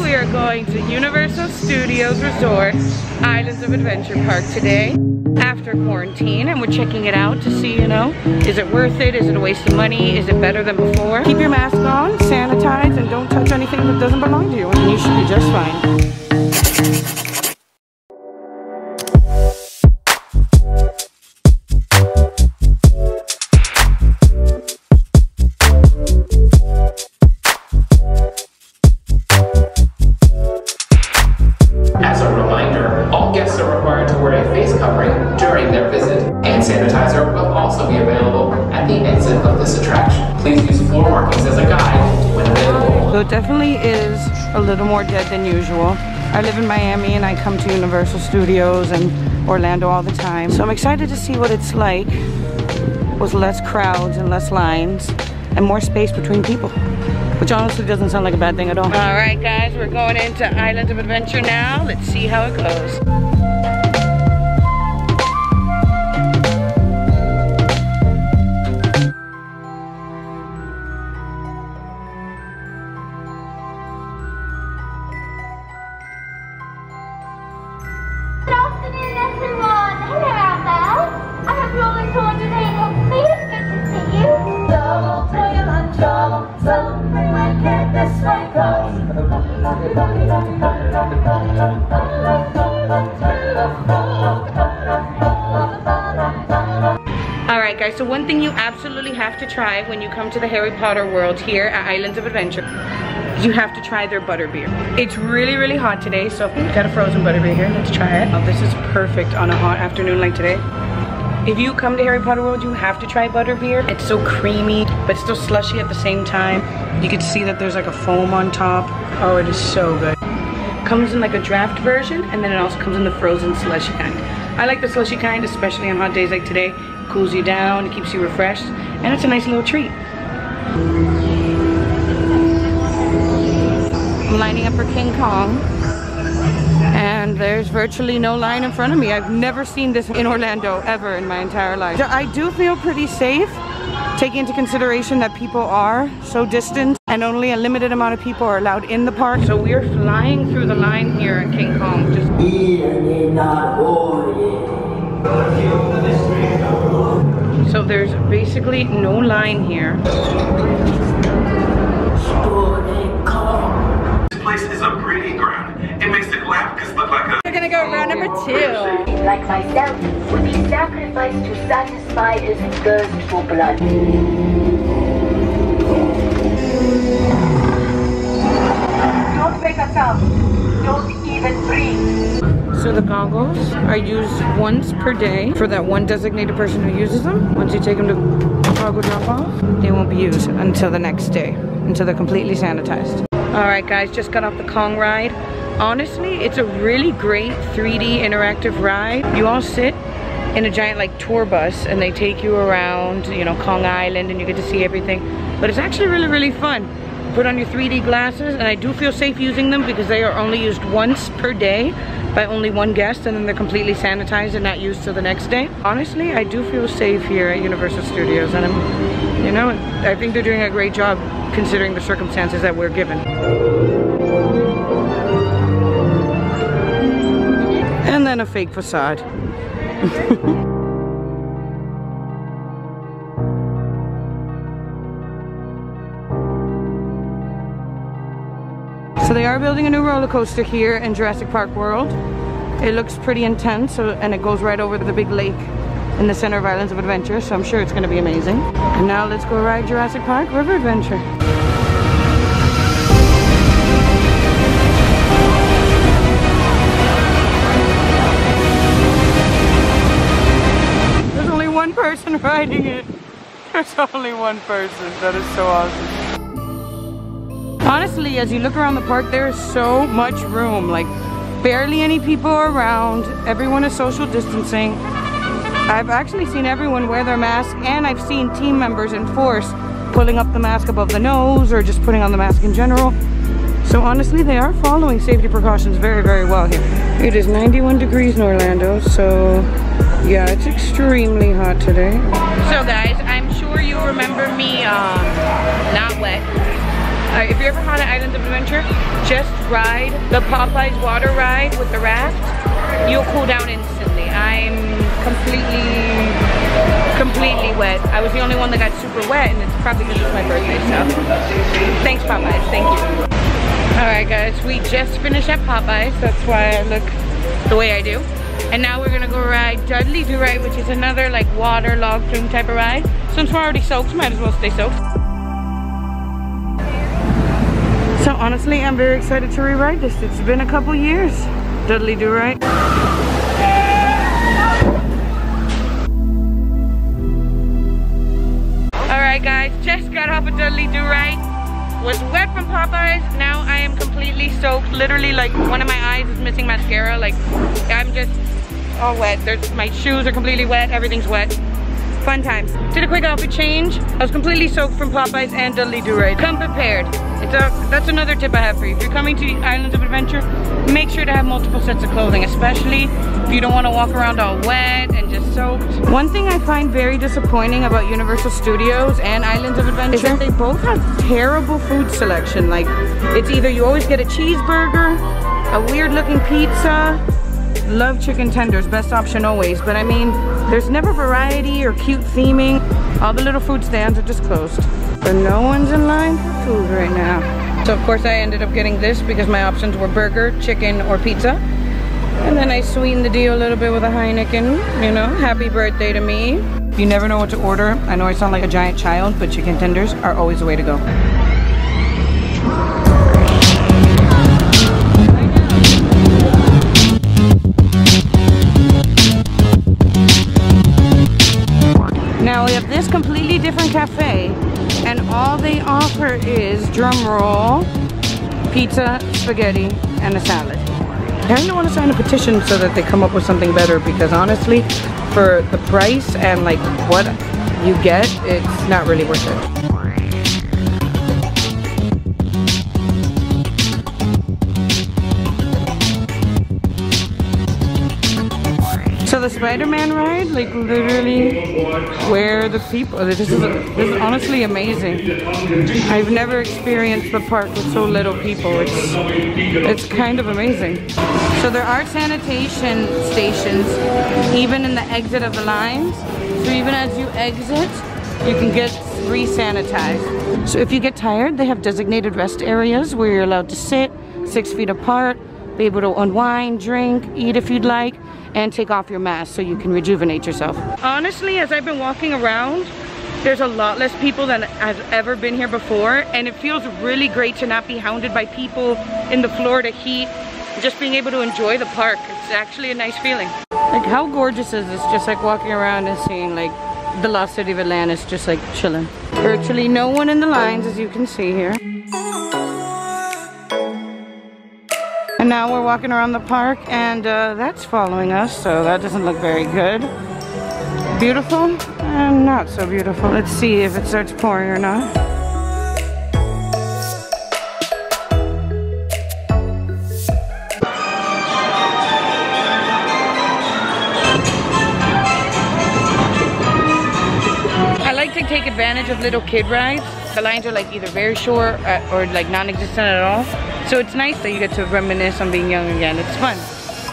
We are going to Universal Studios Resort, Islands of Adventure Park today after quarantine, and we're checking it out to see, you know, is it worth it? Is it a waste of money? Is it better than before? Keep your mask on, sanitize, and don't touch anything that doesn't belong to you, and you should be just fine. Sanitizer will also be available at the exit of this attraction. Please use floor markings as a guide when available. So it definitely is a little more dead than usual. I live in Miami and I come to Universal Studios and Orlando all the time. So I'm excited to see what it's like with less crowds and less lines and more space between people, which honestly doesn't sound like a bad thing at all. All right guys, we're going into Islands of Adventure now. Let's see how it goes. Alright guys, so one thing you absolutely have to try when you come to the Harry Potter world here at Islands of Adventure is you have to try their butterbeer. It's really, really hot today, so we've got a frozen butterbeer here. Let's try it. Oh, this is perfect on a hot afternoon like today. If you come to Harry Potter World, you have to try butterbeer. It's so creamy, but still slushy at the same time. You can see that there's like a foam on top. Oh, it is so good. Comes in like a draft version, and then it also comes in the frozen slushy kind. I like the slushy kind, especially on hot days like today. It cools you down, it keeps you refreshed, and it's a nice little treat. I'm lining up for King Kong. And there's virtually no line in front of me. I've never seen this in Orlando ever in my entire life. I do feel pretty safe, taking into consideration that people are so distant and only a limited amount of people are allowed in the park. So we are flying through the line here at King Kong. So there's basically no line here. This place is a breeding ground. It makes the Galapagos look like a... We're gonna go round number 2. Like myself, would be sacrificed to satisfy his thirst for blood. Don't make a sound. Don't even breathe. So the goggles are used once per day for that one designated person who uses them. Once you take them to goggle drop off, they won't be used until the next day, until they're completely sanitized. Alright guys, just got off the Kong ride. Honestly, it's a really great 3D interactive ride. You all sit in a giant like tour bus and they take you around, you know, Kong Island, and you get to see everything. But it's actually really, really fun. Put on your 3D glasses, and I do feel safe using them because they are only used once per day by only one guest, and then they're completely sanitized and not used till the next day. Honestly, I do feel safe here at Universal Studios, and I'm, you know, I think they're doing a great job considering the circumstances that we're given. And then a fake facade. So they are building a new roller coaster here in Jurassic Park World. It looks pretty intense, and it goes right over the big lake in the center of Islands of Adventure, so I'm sure it's going to be amazing. And now let's go ride Jurassic Park River Adventure. There's only one person riding it. There's only one person. That is so awesome. Honestly, as you look around the park, there is so much room. Like, barely any people are around. Everyone is social distancing. I've actually seen everyone wear their mask, and I've seen team members in force pulling up the mask above the nose or just putting on the mask in general. So honestly, they are following safety precautions very, very well here. It is 91 degrees in Orlando, so yeah, it's extremely hot today. So guys, I'm sure you remember me not wet. If you're ever on an Islands of Adventure, just ride the Popeyes water ride with the raft. You'll cool down instantly. I'm completely wet. I was the only one that got super wet, and it's probably because it's my birthday, so. Thanks, Popeyes, thank you. All right, guys, we just finished at Popeyes. That's why I look the way I do. And now we're gonna go ride Dudley Do Ride, which is another like water log flume type of ride. Since we're already soaked, might as well stay soaked. So honestly, I'm very excited to rewrite this. It's been a couple years. Dudley Do Ride. Alright guys, just got off of Dudley Do Ride. Was wet from Popeyes. Now I am completely soaked. Literally, like, one of my eyes is missing mascara. Like, I'm just all wet. My shoes are completely wet. Everything's wet. Fun times. Did a quick outfit change. I was completely soaked from Popeyes and Dudley Do Ride. Come prepared. That's another tip I have for you. If you're coming to Islands of Adventure, make sure to have multiple sets of clothing, especially if you don't want to walk around all wet and just soaked. One thing I find very disappointing about Universal Studios and Islands of Adventure is that they both have terrible food selection. Like, it's either you always get a cheeseburger, a weird looking pizza. Love chicken tenders, best option always, but I mean, there's never variety or cute theming. All the little food stands are just closed. So no one's in line for food right now. So of course I ended up getting this because my options were burger, chicken, or pizza. And then I sweetened the deal a little bit with a Heineken, you know, happy birthday to me. You never know what to order. I know I sound like a giant child, but chicken tenders are always the way to go. Now we have this completely different cafe, and all they offer is, drum roll, pizza, spaghetti, and a salad. I really want to sign a petition so that they come up with something better, because honestly, for the price and like what you get, it's not really worth it. So the Spiderman ride, like literally where the people, this is honestly amazing. I've never experienced the park with so little people. It's kind of amazing. So there are sanitation stations even in the exit of the lines. So even as you exit, you can get re-sanitized. So if you get tired, they have designated rest areas where you're allowed to sit 6 feet apart, be able to unwind, drink, eat if you'd like, and take off your mask so you can rejuvenate yourself. Honestly, as I've been walking around, there's a lot less people than has ever been here before, and it feels really great to not be hounded by people in the Florida heat, just being able to enjoy the park. It's actually a nice feeling. Like, how gorgeous is this? Just like walking around and seeing like the lost city of Atlantis, just like chilling. Virtually no one in the lines, as you can see here. And now we're walking around the park, and that's following us, so that doesn't look very good. Beautiful and not so beautiful. Let's see if it starts pouring or not. I like to take advantage of little kid rides. The lines are like either very short or like non-existent at all. So it's nice that you get to reminisce on being young again. It's fun.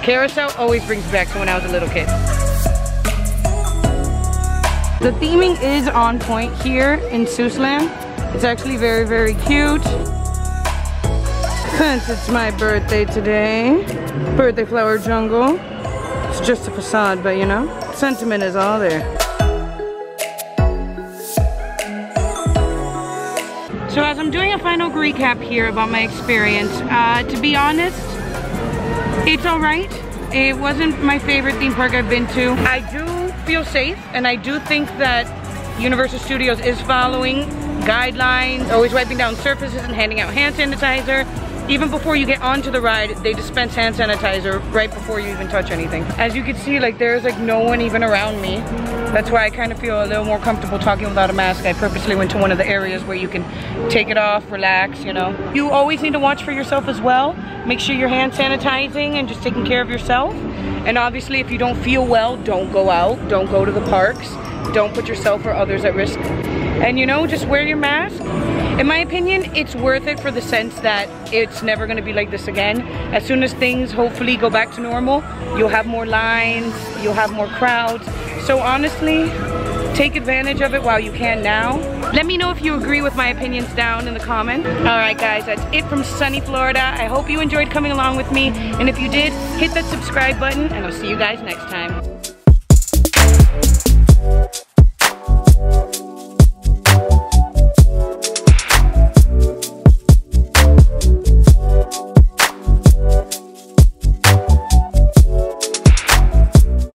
Carousel always brings me back to when I was a little kid. The theming is on point here in Seussland. It's actually very, very cute. Since it's my birthday today, birthday flower jungle. It's just a facade, but you know, sentiment is all there. So as I'm doing a final recap here about my experience, to be honest, it's alright. It wasn't my favorite theme park I've been to. I do feel safe, and I do think that Universal Studios is following guidelines, always wiping down surfaces and handing out hand sanitizer. Even before you get onto the ride, they dispense hand sanitizer right before you even touch anything. As you can see, like, there's like no one even around me. That's why I kind of feel a little more comfortable talking without a mask. I purposely went to one of the areas where you can take it off, relax, you know. You always need to watch for yourself as well. Make sure you're hand sanitizing and just taking care of yourself. And obviously, if you don't feel well, don't go out. Don't go to the parks. Don't put yourself or others at risk. And you know, just wear your mask. In my opinion, it's worth it for the sense that it's never gonna be like this again. As soon as things hopefully go back to normal, you'll have more lines, you'll have more crowds. So honestly, take advantage of it while you can now. Let me know if you agree with my opinions down in the comments. Alright guys, that's it from sunny Florida. I hope you enjoyed coming along with me. And if you did, hit that subscribe button and I'll see you guys next time.